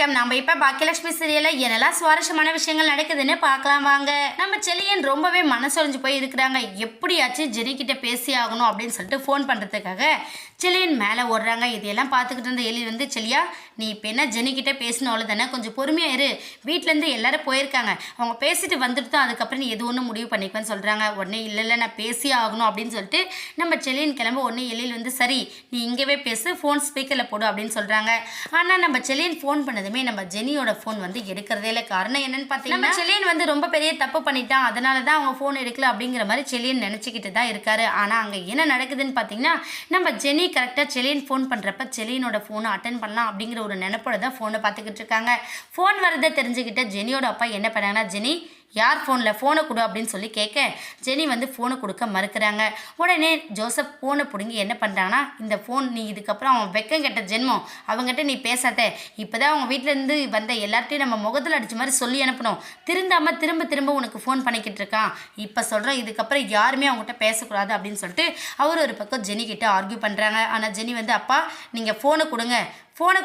வணக்கம். நம்ம இப்ப பாக்கியலட்சுமி சீரியல்ல என்னெல்லாம் சுவாரஸ்யமான விஷயங்கள் நடக்குதுன்னு பார்க்கலாம் வாங்க. நம்ம செலியன் ரொம்பவே மனசொடைஞ்சு போய் இருக்கிறாங்க. எப்படியாச்சும் ஜெனி கிட்ட பேசி ஆகணும் அப்படின்னு சொல்லிட்டு ஃபோன் பண்றதுக்காக செலியன் மேலே ஓடுறாங்க. இதையெல்லாம் பார்த்துக்கிட்டு இருந்த எலி வந்து, செலியா நீ இப்போ என்ன ஜெனி கிட்ட பேசினாலும் தானே, கொஞ்சம் பொறுமையா இரு. வீட்டிலேருந்து எல்லாரும் போயிருக்காங்க, அவங்க பேசிட்டு வந்துட்டு தான் அதுக்கப்புறம் நீ எது ஒன்று முடிவு பண்ணிக்குவேன்னு சொல்றாங்க. உடனே இல்லை நான் பேசியே ஆகணும் அப்படின்னு சொல்லிட்டு நம்ம செலியன் கிளம்ப. உடனே எலியில் வந்து, சரி நீ இங்கேவே பேசு, ஃபோன் ஸ்பீக்கரில் போடு அப்படின்னு சொல்றாங்க. ஆனால் நம்ம செலியன் ஃபோன் பண்ணதுமே நம்ம ஜெனியோட ஃபோன் வந்து எடுக்கிறதே இல்லை. காரணம் என்னன்னு பார்த்தீங்கன்னா, செலியன் வந்து ரொம்ப பெரிய தப்பு பண்ணிட்டான், அதனால தான் அவங்க ஃபோன் எடுக்கல அப்படிங்கிற மாதிரி செலியன் நினச்சிக்கிட்டு தான் இருக்காரு. ஆனால் அங்கே என்ன நடக்குதுன்னு பார்த்தீங்கன்னா, நம்ம ஜெனி கரெக்டாக செலியன் ஃபோன் பண்ணுறப்ப செலியனோட ஃபோனை அட்டன் பண்ணலாம் அப்படிங்கிற ஒரு நினைப்போட தான் ஃபோனை பார்த்துக்கிட்டு இருக்காங்க. ஃபோன் வரதை தெரிஞ்சுக்கிட்ட ஜெனியோட அப்பா என்ன பண்ணாங்கன்னா, ஜெனி யார் ஃபோனில் ஃபோனை கொடு அப்படின்னு சொல்லி கேட்க ஜெனி வந்து ஃபோனை கொடுக்க மறுக்கிறாங்க. உடனே ஜோசப் ஃபோனை பிடுங்கி என்ன பண்ணுறாங்கன்னா, இந்த ஃபோன் நீ இதுக்கப்புறம் அவன் வெக்கம் கெட்ட ஜென்மம், அவங்ககிட்ட நீ பேசாத, இப்போ தான் அவங்க வீட்டிலேருந்து வந்த எல்லார்ட்டையும் நம்ம முகத்தில் அடித்த மாதிரி சொல்லி அனுப்பணும், திருந்தாமல் திரும்ப திரும்ப உனக்கு ஃபோன் பண்ணிக்கிட்டு இருக்கான், இப்போ சொல்கிறேன் இதுக்கப்புறம் யாருமே அவங்ககிட்ட பேசக்கூடாது அப்படின்னு சொல்லிட்டு அவர் ஒரு பக்கம் ஜெனி கிட்ட ஆர்கியூ பண்ணுறாங்க. ஆனால் ஜெனி வந்து, அப்பா நீங்கள் ஃபோனை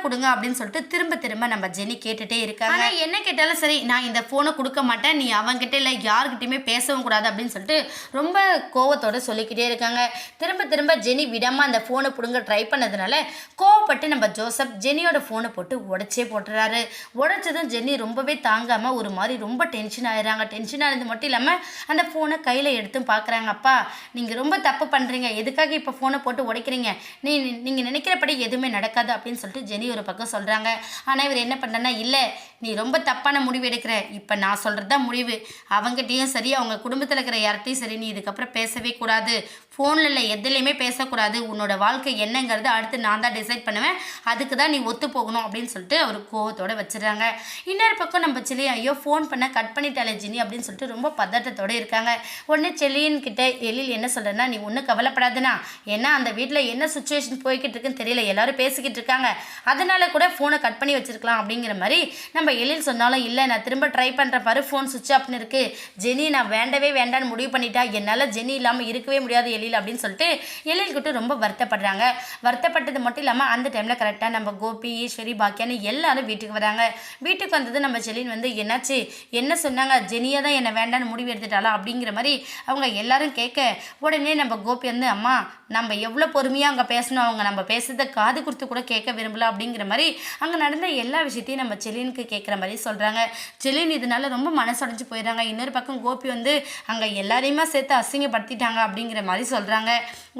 கொடுங்க அப்படின்னு சொல்லிட்டு திரும்ப திரும்ப நம்ம ஜெனி கேட்டுகிட்டே இருக்காங்க. என்ன கேட்டாலும் சரி, நான் இந்த ஃபோனை கொடுக்க மாட்டேன், நீ அவங்ககிட்ட இல்லை யாருக்கிட்டையுமே பேசவும் கூடாது அப்படின்னு சொல்லிட்டு ரொம்ப கோவத்தோடு சொல்லிக்கிட்டே இருக்காங்க. திரும்ப திரும்ப ஜெனி விடாமல் அந்த ஃபோனை பிடுங்க ட்ரை பண்ணதுனால கோவப்பட்டு நம்ம ஜோசப் ஜெனியோட ஃபோனை போட்டு உடச்சே போட்டுறாரு. உடச்சதும் ஜெனி ரொம்பவே தாங்காமல் ஒரு மாதிரி ரொம்ப டென்ஷன் ஆயிடுறாங்க. டென்ஷன் ஆனது மட்டும் இல்லாமல் அந்த ஃபோனை கையில் எடுத்தும் பார்க்குறாங்க. அப்பா நீங்கள் ரொம்ப தப்பு பண்ணுறீங்க, எதுக்காக இப்போ ஃபோனை போட்டு உடைக்கிறீங்க, நீங்கள் நினைக்கிறபடி எதுவுமே நடக்காது அப்படின்னு சொல்லிட்டு ஜெனி ஒரு பக்கம் சொல்கிறாங்க. ஆனால் இவர் என்ன பண்ணுறேன்னா, இல்லை நீ ரொம்ப தப்பான முடிவு எடுக்கிற, இப்போ நான் சொல்கிறது தான் முடிவு, அவங்ககிட்டையும் சரி அவங்க குடும்பத்தில் இருக்கிற யார்கிட்டையும் சரி நீ இதுக்கப்புறம் பேசவே கூடாது, ஃபோனில் இல்லை எதுலேயுமே பேசக்கூடாது, உன்னோட வாழ்க்கை என்னங்கிறது அடுத்து நான் தான் டிசைட் பண்ணுவேன், அதுக்கு தான் நீ ஒத்து போகணும் அப்படின்னு சொல்லிட்டு அவர் கோவத்தோடு வச்சுருக்காங்க. இன்னொரு பக்கம் நம்ம செலியன், ஐயோ ஃபோன் பண்ண கட் பண்ணிட்டாலே ஜெனி அப்படின்னு சொல்லிட்டு ரொம்ப பதட்டத்தோடு இருக்காங்க. உடனே செலியன் கிட்ட எழில் என்ன சொல்கிறேன்னா, நீ ஒன்றும் கவலைப்படாதுன்னா, ஏன்னா அந்த வீட்டில் என்ன சுச்சுவேஷன் போய்கிட்டு இருக்குன்னு தெரியல, எல்லாரும் பேசிக்கிட்டு இருக்காங்க, அதனால கூட ஃபோனை கட் பண்ணி வச்சிருக்கலாம் அப்படிங்கிற மாதிரி நம்ம எழில் சொன்னாலும், இல்லை நான் திரும்ப ட்ரை பண்ணுற பாரு ஃபோன் சுவிட்ச் ஆஃப்னு இருக்குது, ஜெனி நான் வேண்டவே வேண்டான்னு முடிவு பண்ணிட்டா, என்னால் ஜெனி இல்லாமல் இருக்கவே முடியாது எழில் அப்படின்னு சொல்லிட்டு எழில்கிட்ட ரொம்ப வருத்தப்படுறாங்க. வருத்தப்பட்டது மட்டும் இல்லாமல் அந்த டைமில் கரெக்டாக நம்ம கோபி, ஈஸ்வரி, பாக்கியான்னு எல்லாரும் வீட்டுக்கு வராங்க. வீட்டுக்கு வந்தது நம்ம செலின் வந்து, என்னாச்சு என்ன சொன்னாங்க, ஜெனியை தான் என்னை வேண்டான்னு முடிவு எடுத்துட்டாளா அப்படிங்கிற மாதிரி அவங்க எல்லாரும் கேட்க, உடனே நம்ம கோபி வந்து, அம்மா நம்ம எவ்வளோ பொறுமையாக அங்கே பேசணும், அவங்க நம்ம பேசுறதை காது கொடுத்து கூட கேட்க விரும்பல அப்படிங்கிற மாதிரி அங்கே நடந்த எல்லா விஷயத்தையும் நம்ம செலினுக்கு கேட்குற மாதிரி சொல்கிறாங்க. செலின் இதனால ரொம்ப மனசடைஞ்சு போயிடுறாங்க. இன்னொரு பக்கம் கோபி வந்து அங்கே எல்லாரையுமே சேர்த்து அசிங்கப்படுத்திட்டாங்க அப்படிங்கிற மாதிரி சொல்கிறாங்க.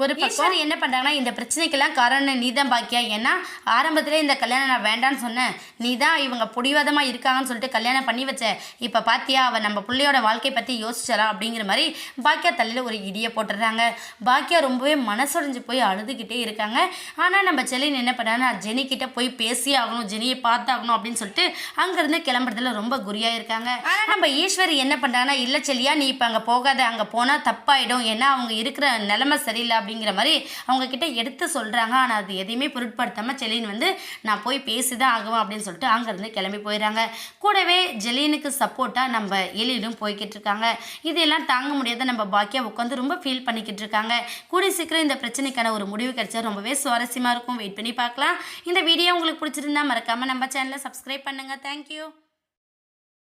ஒரு பக்கம் என்ன பண்ணுறாங்கன்னா, இந்த பிரச்சனைக்கெல்லாம் காரணம் நீ தான் பாக்கியா, ஏன்னா ஆரம்பத்தில் இந்த கல்யாணம் நான் வேண்டான்னு சொன்னேன், நீ தான் இவங்க பிடிவாதமாக இருக்காங்கன்னு சொல்லிட்டு கல்யாணம் பண்ணி வச்ச, இப்போ பாத்தியா அவள் நம்ம பிள்ளையோட வாழ்க்கை பற்றி யோசிச்சலா அப்படிங்கிற மாதிரி பாக்கியா தலையில் ஒரு இடியை போட்டுடுறாங்க. பாக்கியா ரொம்பவே மனசொடைஞ்சு போய் அழுதுகிட்டே இருக்காங்க. ஆனால் நம்ம செலின் என்ன பண்ணாங்கன்னா, ஜெனி கிட்ட போய் பேசி ஆகணும், ஜெனியை பார்த்தாகணும் அப்படின்னு சொல்லிட்டு அங்கேருந்து கிளம்புறதுல ரொம்ப குறியாக இருக்காங்க. ஆனால் நம்ம ஈஸ்வரி என்ன பண்ணுறாங்கன்னா, இல்லை செலியா நீ இப்போ அங்கே போகாத, அங்கே போனால் தப்பாயிடும், ஏன்னா அவங்க இருக்கிற நிலைமை சரியில்லை அப்படிங்கிற மாதிரி அவங்க கிட்ட எடுத்து சொல்கிறாங்க. ஆனால் அது எதையுமே பொருட்படுத்தாமல் செலின் வந்து, நான் போய் பேசி தான் ஆகுவேன் அப்படின்னு சொல்லிட்டு அங்கேருந்து கிளம்பி போயிடுறாங்க. கூடவே ஜெலினுக்கு சப்போர்ட்டாக நம்ம எழிலும் போய்கிட்டு இருக்காங்க. இதெல்லாம் தாங்க முடியாத நம்ம பாக்கியா உட்காந்து ரொம்ப ஃபீல் பண்ணிக்கிட்டு இருக்காங்க. கூடிய சீக்கிரம் இந்த பிரச்சனைக்கான ஒரு முடிவு கிடைச்சா ரொம்பவே சுவாரஸ்யமாக இருக்கும். வெயிட் பண்ணி பார்க்கலாம். இந்த வீடியோ உங்களுக்கு பிடிச்சிருந்தா மறக்காமல் நம்ம சேனலை சப்ஸ்கிரைப் பண்ணுங்கள். தேங்க்யூ.